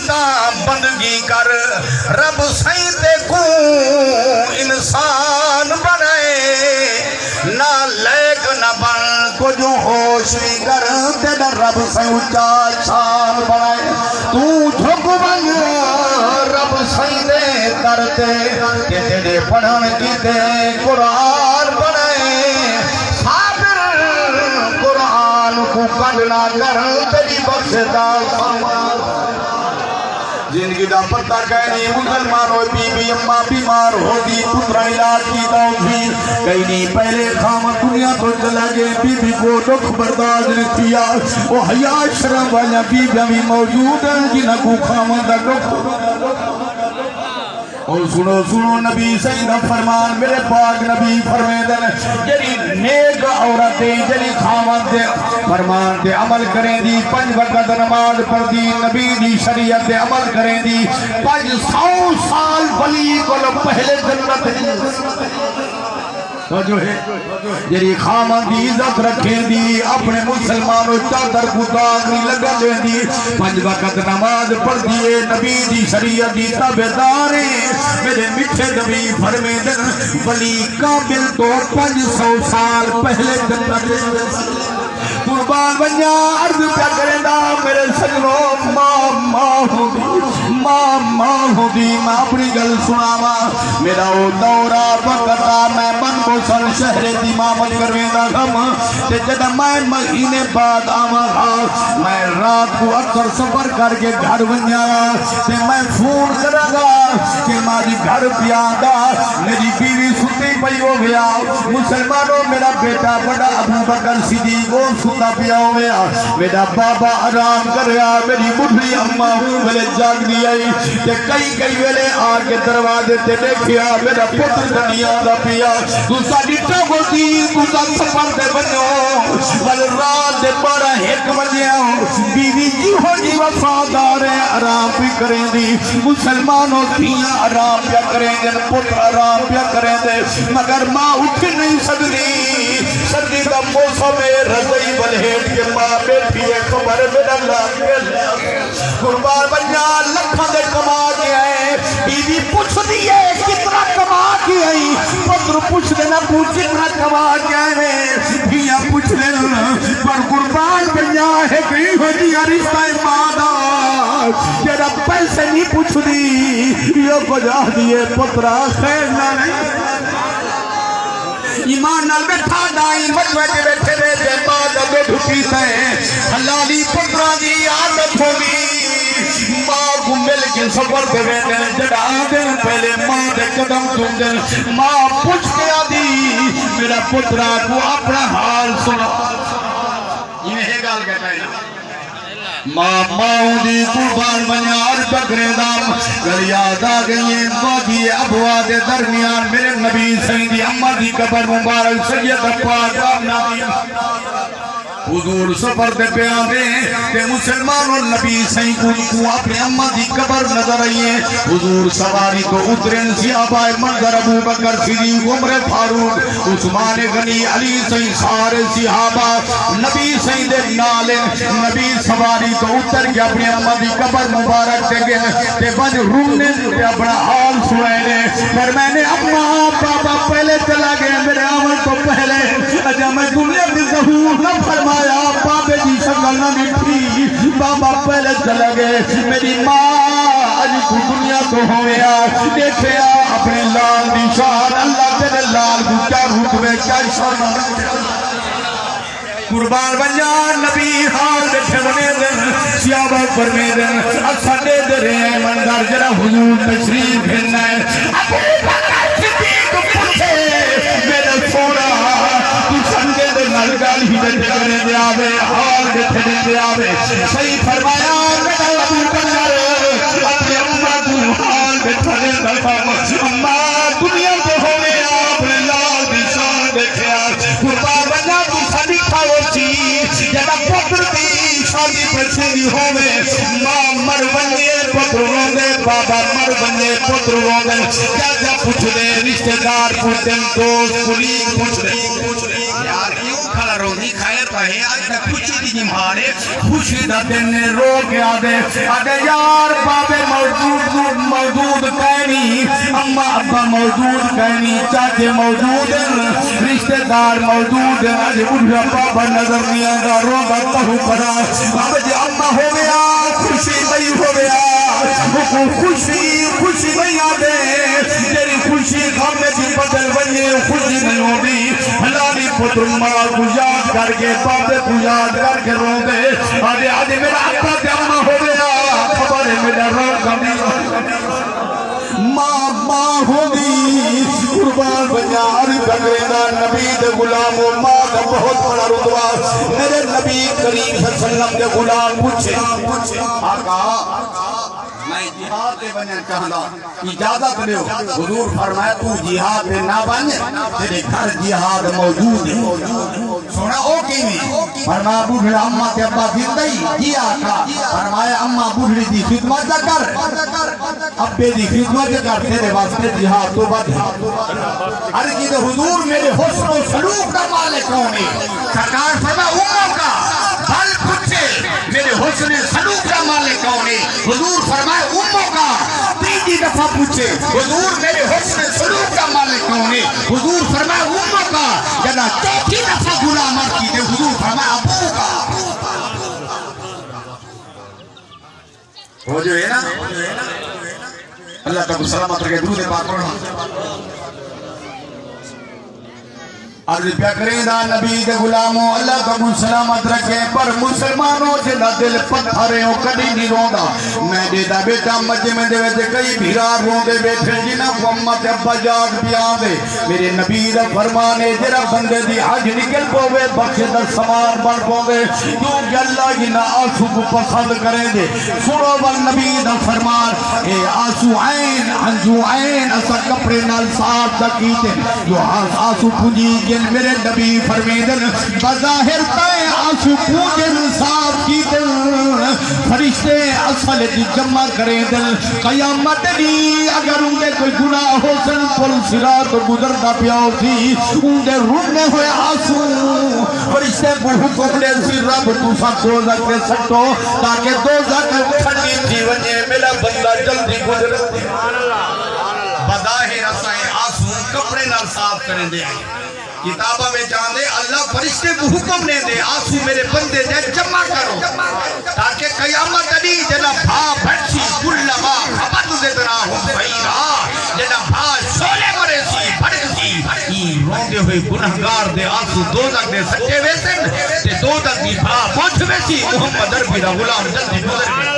تا بندگی کر رب سائیں تے کو انسان بنائے نہ لیک نہ بن کو جو ہوش بھی کر تیرا رب سائیں اچھا شان بنائے تو جھک بن رب سائیں دے کرتے کہ تیرے پڑھن کی تے قرآن بنائے صابر قرآن کو کھڑنا کر تیری بخشدہ زندگی دا پتہ کہنی مسلمان ہوئی بی بی اماں بیمار ہوتی پترہ علاج کی توفی کہنی پہلے خام دنیا تو چلا گئے بی بی کو دکھ برداشت نے کیا وہ حیاء شرم والا بی بی بھی موجود ہے جنہ کو خام دا دکھ اور سنو نبی سیدہ فرمان میرے پاک نبی فرمیدن جنی نیک عورتیں جنی خامد دے فرمان دے عمل کریں دی 5 وقت نماز پڑھ دی نبی دی شریعت دے عمل کریں دی 500 سال ولی کو پہلے جنت جو ہے جری خامن دی عزت رکھیں دی اپنے مسلمانوں چادر کو داغی لگا دیں دی 5 وقت نماز پڑھ دیئے نبی دی شریعت دی تابعداریں میرے میٹھے نبی فرمیدن ولی کامل تو 500 سال پہلے جنت قربان بنیا عرض پیا کریں دا میرے سجنوں ماں ہو دی میں اپنی گل سناما میرا او دورہ وقتا میں من بوسن شہر دی مامن کرویں دا غم تے جدہ میں مہینے بعد آمہا میں رات کو اکثر سفر کر کے گھر بنیا تے میں فون کرا گا کہ ماری گھر پیا دا میری بیوی ستی پئی ہو گیا مسلمانوں میرا بیٹا بڑا ابو بکر صدیق وہ ستا پیا ہو گیا میرا بابا آرام کر رہا میری بڑھڑی اممہ ہوں ملے جاگ دی آئی کہ کئی ویلے آگے دروازے تے دیکھیا میرا پتر دنیا دا پیا تو ساڑی ٹاگو دی تو سا سفر دے بنو ول رات دے 12-1 بجے بیوی جی ہو جی وفادار ہے آرام بھی کریں دی مسلمانوں دھیاں آرام پیا کریں دے پتر آرام پیا کریں دے مگر ماں اٹھ نہیں سکتی سردی کا موسم رضائی بلہیٹ کے ماں بیٹھی ہے خبر میرا اللہ قربان بنیا لکھاں دے کما کے آئے بیوی پوچھ دیئے کتنا کما کے آئی پتر پوچھ دینا پوچھ کتنا کما کے آئے دھیاں پوچھ دینا پر قربان بنیا ہے کہیں ہو دیا رشتہ مادہ تیرا پیسے نہیں پوچھ دی یہ بجا دیئے پترہ خیر نہ نہیں ایمان نال بیٹھا دائیں بچوے بیٹھے دے بعد ابے ڈھکی سے حلالی پترہ دی عادت ہوگی ماں کو مل کے سفر دے بیٹھے جڑا دن پہلے ماں دے قدم تم دن ماں پوچھ کے آدھی میرا پترہ کو اپنا حال سنا یہ ہے گال کہتا ہے ماں دی قربان بنیار بکرے دام گر یاد آگئیے وادی ابوا دے درمیان میرے نبی سیدی امہ دی قبر مبارک سید پاک نبی حضور سفر دے پیامے تے مسلمانوں نبی سائیں کو اپنے امہ دی قبر نظر آئیے حضور سواری کو اترین صحابہ منظر ابو بکر صدیق عمر فاروق عثمان غنی علی سائیں سارے صحابہ نبی سائیں دے نالے نبی سواری کو اتر کے اپنے امہ دی قبر مبارک دے گئے تے بج رونے تے اپنا حال سنائے پر میں نے امہ بابا پہلے چلا گیا میرے عمل تو پہلے اجا میں دنیا دی ظہور نہ فرما بابے جی شکل نہ نکھی بابا پہلے چلا گئے میری ماں آج کو دنیا تو ہویا دیکھیا اپنے لال دی شان اللہ تیرے لال کو کیا حکمے کیا شان قربان بنجا نبی حال بیٹھے بنے دن سیابہ فرمے دن اساڑے درے منظر جرا حضور تشریف بھیلنا ہے اپنے بکر صدیق پوچھے میرے سونا تو سنگے دے نلگال ہی بیٹھے بنے دے آوے حال بیٹھے دے آوے صحیح فرمایا میرا ابو بکر اپنے امہ کو حال بیٹھے دے امہ دنیا تو ہوئے اپنے لال دی شان دیکھیا قربان بنجا تو سنی کھاوچی جنا پتر دی شادی پرسیدی ہوئے ماں مر بنجے پتر روندے بابا مر بنجے پتر روندے کیا پوچھ دے رشتہ دار پوچھ دے دوست پولیس پوچھ دے یار کیوں کھلا روندی خیر کہے آج تک خوشی دی جمہارے خوشی دا دن نے رو کے آدھے یار بابے موجود کہنی اممہ ابا موجود کہنی چاچے موجود رشتہ دار موجود آج بڑھا بابا نظر نہیں آگا رو گا تہو پڑا بابا جی اممہ ہو گیا خوشی نہیں ہو گیا خوشی نہیں آدھے تیری خوشی کھامے کی بدل بنی خوشی نہیں ہوگی ہلانی پتر مرا کو یاد کر کے بابے کو یاد کر کے رو دے آدھے میرا اپنا دیامہ ہو گیا خبر ہے میرا رو کمی ماں ہوگی قربان بنیار بگرینا نبی دے غلام و ماں کا بہت بڑا رتبہ میرے نبی کریم صلی اللہ علیہ وسلم دے غلام پوچھے آقا میں جہاد دے بنیاں چاہتا اجازت لے حضور فرمایا تو جہاد دے نہ بنے تیرے گھر جہاد موجود ہے سونا او کیویں فرمایا بوڑھڑی اماں تے ابا زندہی جی آقا فرمایا اماں بوڑھڑی دی خدمت کر ابے دی خدمت کر تیرے واسطے جہاد تو بد عرض کی تو حضور میرے حسن و سلوک کا مالک کون ہے سرکار فرمایا اموں کا بھل پوچھے میرے حسن سلوک کا مالک کون ہے حضور فرمایا اموں کا تیجی دفعہ پوچھے حضور میرے حسن سلوک کا مالک کون ہے حضور فرمایا اموں کا جنا چوتھی دفعہ غلامت کی دے حضور فرمایا ابو کا وہ جو ہے نا اللہ تعالیٰ سلامت رکھے درود پاک پڑھنا عرض پیا کریں دا نبی دے غلاموں اللہ تعالیٰ سلامت رکھے پر مسلمانوں سے دا دل پتھرے ہو کدی نہیں روندا میں دیتا بیٹا مجھے میں دے ویسے کئی بھیرار روندے بیٹھے جنہ کو امت ابا جاد پیا دے میرے نبی دا فرمانے جرا بندے دی حج نکل پوے بخش دا سمان بن پوے کیونکہ اللہ جنہ آنسو کو پسند کریں دے سنو بل نبی دا فرمان اے آنسو عین انجو عین اسا کپڑے نال صاف دا کیتے جو آنسو پونجی میرے نبی فرمیدن بظاہر تے آنسو پوجن صاف کی دل فرشتے اصل دی جمع کریں دل قیامت دی اگر انہیں کوئی گناہ ہو سن پل صراط گزرتا پیاؤ تھی انہیں رونے ہوئے آنسو فرشتے کو حکم دے سی رب تو سب دوزہ کے سکتو تاکہ دوزہ کے کھڑی تھی وجہ میرا بندہ جلدی گزر بظاہر اصل آنسو کپڑے نہ صاف کریں دے کتابہ میں جاندے اللہ فرشتے کو حکم نے دے آنسو میرے بندے دے جمع کرو تاکہ قیامت علی جنا بھا بھٹسی کل ماں خبت زدنا ہوں فیرا جنا بھا شولے مرے سی بھڑک سی یہ روندے ہوئے گناہگار دے آنسو دوزک دے سچے ویسن تے دوزک دی بھا پہنچ ویسی محمد عربی دا غلام جلدی گزر گئے